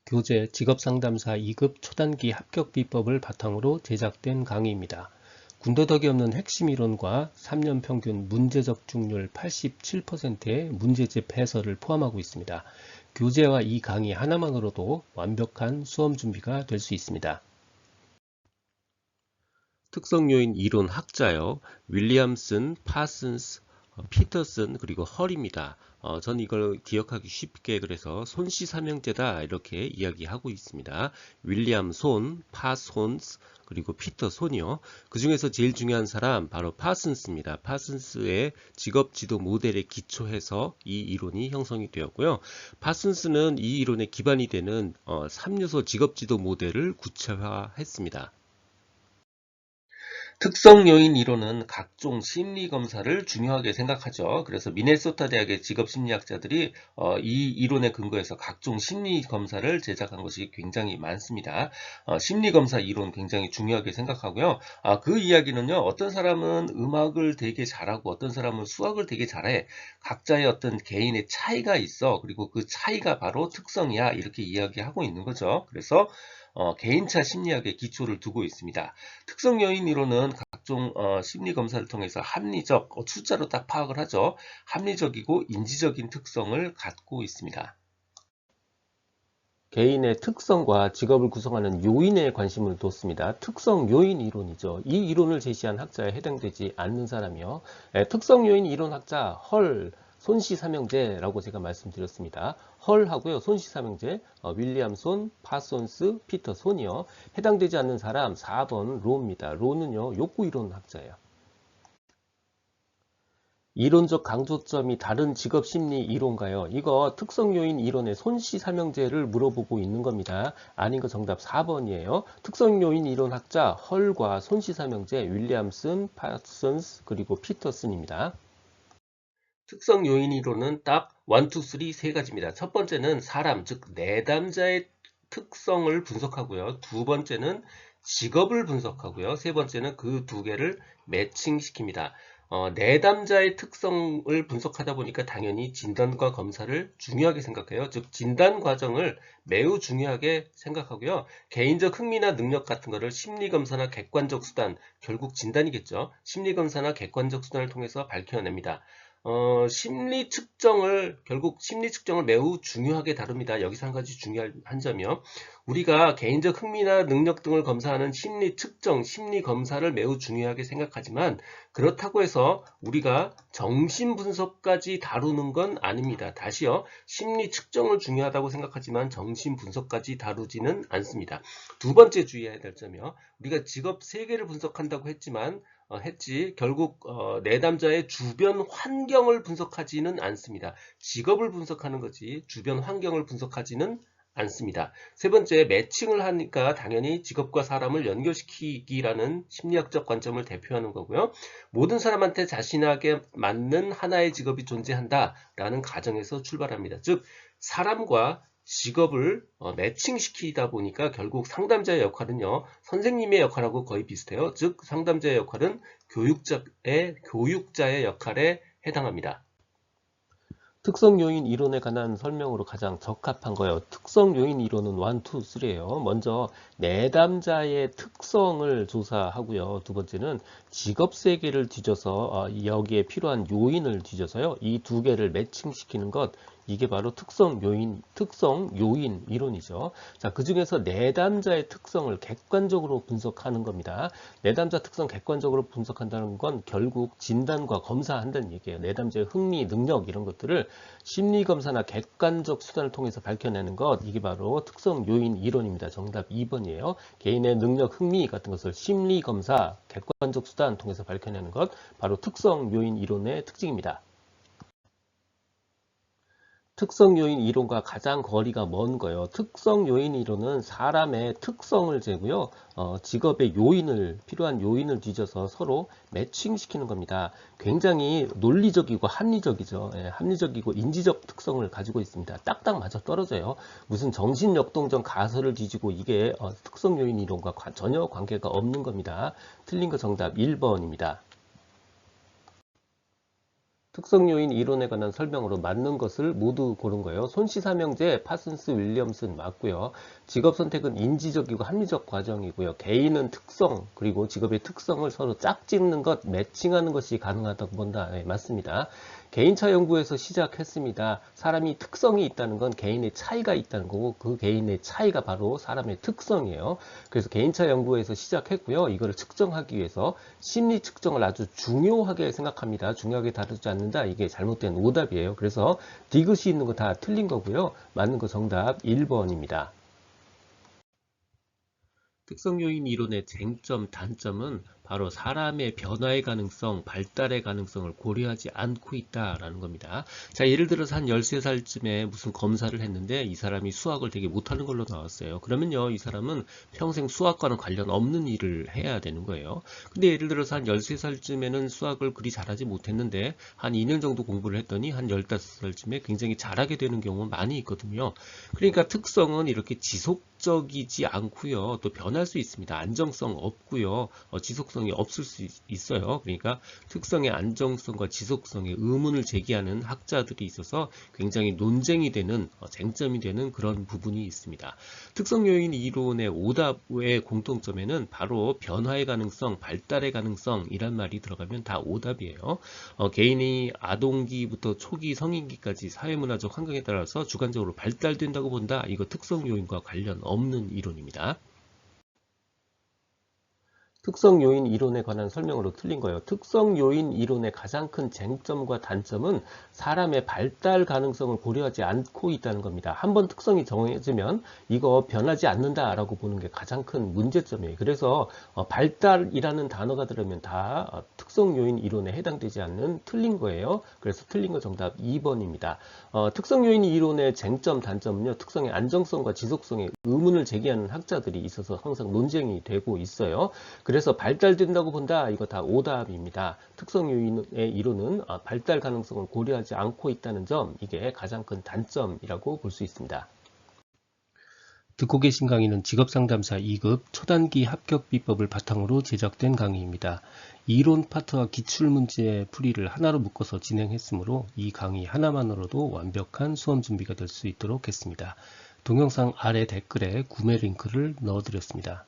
교재 직업상담사 2급 초단기 합격 비법을 바탕으로 제작된 강의입니다. 군더더기 없는 핵심 이론과 3년 평균 문제 적중률 87%의 문제집 해설을 포함하고 있습니다. 교재와 이 강의 하나만으로도 완벽한 수험 준비가 될 수 있습니다. 특성요인 이론 학자요. 윌리엄슨, 파슨스, 피터슨 그리고 헐입니다. 전 이걸 기억하기 쉽게 그래서 손씨 삼형제다 이렇게 이야기하고 있습니다. 윌리엄 손, 파손스 그리고 피터 손이요. 그 중에서 제일 중요한 사람 바로 파슨스입니다. 파슨스의 직업지도 모델에 기초해서 이 이론이 형성이 되었고요. 파슨스는 이 이론의 기반이 되는 3요소 직업지도 모델을 구체화했습니다. 특성 요인 이론은 각종 심리 검사를 중요하게 생각하죠. 그래서 미네소타 대학의 직업 심리학자들이 이 이론에 근거해서 각종 심리 검사를 제작한 것이 굉장히 많습니다. 심리 검사 이론 굉장히 중요하게 생각하고요. 그 이야기는요. 어떤 사람은 음악을 되게 잘하고 어떤 사람은 수학을 되게 잘해. 각자의 어떤 개인의 차이가 있어. 그리고 그 차이가 바로 특성이야. 이렇게 이야기하고 있는 거죠. 그래서 개인차 심리학에 기초를 두고 있습니다. 특성 요인 이론은 각종 심리 검사를 통해서 합리적, 숫자로 딱 파악을 하죠. 합리적이고 인지적인 특성을 갖고 있습니다. 개인의 특성과 직업을 구성하는 요인에 관심을 뒀습니다. 특성 요인 이론이죠. 이 이론을 제시한 학자에 해당되지 않는 사람이요. 특성 요인 이론 학자 헐, 손씨 삼형제라고 제가 말씀드렸습니다. 헐하고요. 손씨 삼형제 윌리엄 손, 파손스, 피터 손이요. 해당되지 않는 사람 4번 로입니다. 로는요. 욕구 이론 학자예요. 이론적 강조점이 다른 직업 심리 이론가요? 이거 특성 요인 이론의 손씨 삼형제를 물어보고 있는 겁니다. 아닌 거 정답 4번이에요. 특성 요인 이론 학자 헐과 손씨 삼형제 윌리엄슨, 파슨스 그리고 피터슨입니다. 특성 요인 이론은 딱 1, 2, 3 세 가지입니다. 첫 번째는 사람, 즉 내담자의 특성을 분석하고요. 두 번째는 직업을 분석하고요. 세 번째는 그 두 개를 매칭시킵니다. 내담자의 특성을 분석하다 보니까 당연히 진단과 검사를 중요하게 생각해요. 즉 진단 과정을 매우 중요하게 생각하고요. 개인적 흥미나 능력 같은 거를 심리검사나 객관적 수단, 결국 진단이겠죠. 심리검사나 객관적 수단을 통해서 밝혀냅니다. 결국 심리 측정을 매우 중요하게 다룹니다. 여기서 한 가지 중요한 점이요. 우리가 개인적 흥미나 능력 등을 검사하는 심리 측정, 심리 검사를 매우 중요하게 생각하지만 그렇다고 해서 우리가 정신 분석까지 다루는 건 아닙니다. 다시요. 심리 측정을 중요하다고 생각하지만 정신 분석까지 다루지는 않습니다. 두 번째 주의해야 될 점이요. 우리가 직업 세계를 분석한다고 했지만 결국 내담자의 주변 환경을 분석하지는 않습니다. 직업을 분석하는 거지 주변 환경을 분석하지는 않습니다. 세 번째, 매칭을 하니까 당연히 직업과 사람을 연결시키기라는 심리학적 관점을 대표하는 거고요. 모든 사람한테 자신에게 맞는 하나의 직업이 존재한다라는 가정에서 출발합니다. 즉 사람과 직업을 매칭시키다 보니까 결국 상담자의 역할은요. 선생님의 역할하고 거의 비슷해요. 즉 상담자의 역할은 교육자의 역할에 해당합니다. 특성 요인 이론에 관한 설명으로 가장 적합한 거예요. 특성 요인 이론은 1, 2, 3예요. 먼저 내담자의 특성을 조사하고요. 두 번째는 직업 세계를 뒤져서 여기에 필요한 요인을 뒤져서요. 이 두 개를 매칭시키는 것, 이게 바로 특성 요인 이론이죠. 자, 그 중에서 내담자의 특성을 객관적으로 분석하는 겁니다. 내담자 특성 객관적으로 분석한다는 건 결국 진단과 검사한다는 얘기예요. 내담자의 흥미, 능력 이런 것들을 심리검사나 객관적 수단을 통해서 밝혀내는 것, 이게 바로 특성 요인 이론입니다. 정답 2번이에요. 개인의 능력, 흥미 같은 것을 심리검사, 객관적 수단 통해서 밝혀내는 것, 바로 특성 요인 이론의 특징입니다. 특성 요인 이론과 가장 거리가 먼 거예요. 특성 요인 이론은 사람의 특성을 재고요. 직업의 필요한 요인을 뒤져서 서로 매칭시키는 겁니다. 굉장히 논리적이고 합리적이죠. 합리적이고 인지적 특성을 가지고 있습니다. 딱딱 맞아 떨어져요. 무슨 정신역동적 가설을 뒤지고 이게 특성 요인 이론과 전혀 관계가 없는 겁니다. 틀린 거 정답 1번입니다. 특성 요인 이론에 관한 설명으로 맞는 것을 모두 고른 거예요. 손시삼형제 파슨스 윌리엄슨 맞고요. 직업 선택은 인지적이고 합리적 과정이고요. 개인은 특성 그리고 직업의 특성을 서로 짝짓는 것, 매칭하는 것이 가능하다고 본다. 네, 맞습니다. 개인차 연구에서 시작했습니다. 사람이 특성이 있다는 건 개인의 차이가 있다는 거고 그 개인의 차이가 바로 사람의 특성이에요. 그래서 개인차 연구에서 시작했고요. 이거를 측정하기 위해서 심리 측정을 아주 중요하게 생각합니다. 중요하게 다루지 않는다. 이게 잘못된 오답이에요. 그래서 디귿이 있는 거 다 틀린 거고요. 맞는 거 정답 1번입니다. 특성 요인 이론의 쟁점, 단점은 바로 사람의 변화의 가능성, 발달의 가능성을 고려하지 않고 있다라는 겁니다. 자, 예를 들어서 한 13살쯤에 무슨 검사를 했는데 이 사람이 수학을 되게 못하는 걸로 나왔어요. 그러면요, 이 사람은 평생 수학과는 관련 없는 일을 해야 되는 거예요. 근데 예를 들어서 한 13살쯤에는 수학을 그리 잘하지 못했는데 한 2년 정도 공부를 했더니 한 15살쯤에 굉장히 잘하게 되는 경우가 많이 있거든요. 그러니까 특성은 이렇게 지속적이지 않고요. 또 변할 수 있습니다. 안정성 없고요. 지속성이 없을 수 있어요. 그러니까 특성의 안정성과 지속성에 의문을 제기하는 학자들이 있어서 굉장히 논쟁이 되는 쟁점이 되는 그런 부분이 있습니다. 특성 요인 이론의 오답의 공통점에는 바로 변화의 가능성, 발달의 가능성이란 말이 들어가면 다 오답이에요. 개인이 아동기부터 초기 성인기까지 사회문화적 환경에 따라서 주관적으로 발달된다고 본다. 이거 특성 요인과 관련 없는 이론입니다. 특성 요인 이론에 관한 설명으로 틀린 거예요. 특성 요인 이론의 가장 큰 쟁점과 단점은 사람의 발달 가능성을 고려하지 않고 있다는 겁니다. 한번 특성이 정해지면 이거 변하지 않는다라고 보는 게 가장 큰 문제점이에요. 그래서 발달이라는 단어가 들으면 다 특성 요인 이론에 해당되지 않는 틀린 거예요. 그래서 틀린 거 정답 2번입니다. 특성 요인 이론의 쟁점, 단점은요. 특성의 안정성과 지속성에 의문을 제기하는 학자들이 있어서 항상 논쟁이 되고 있어요. 그래서 발달된다고 본다. 이거 다 오답입니다. 특성 요인의 이론은 발달 가능성을 고려하지 않고 있다는 점, 이게 가장 큰 단점이라고 볼 수 있습니다. 듣고 계신 강의는 직업상담사 2급 초단기 합격 비법을 바탕으로 제작된 강의입니다. 이론 파트와 기출문제 풀이를 하나로 묶어서 진행했으므로 이 강의 하나만으로도 완벽한 수험 준비가 될 수 있도록 했습니다. 동영상 아래 댓글에 구매 링크를 넣어드렸습니다.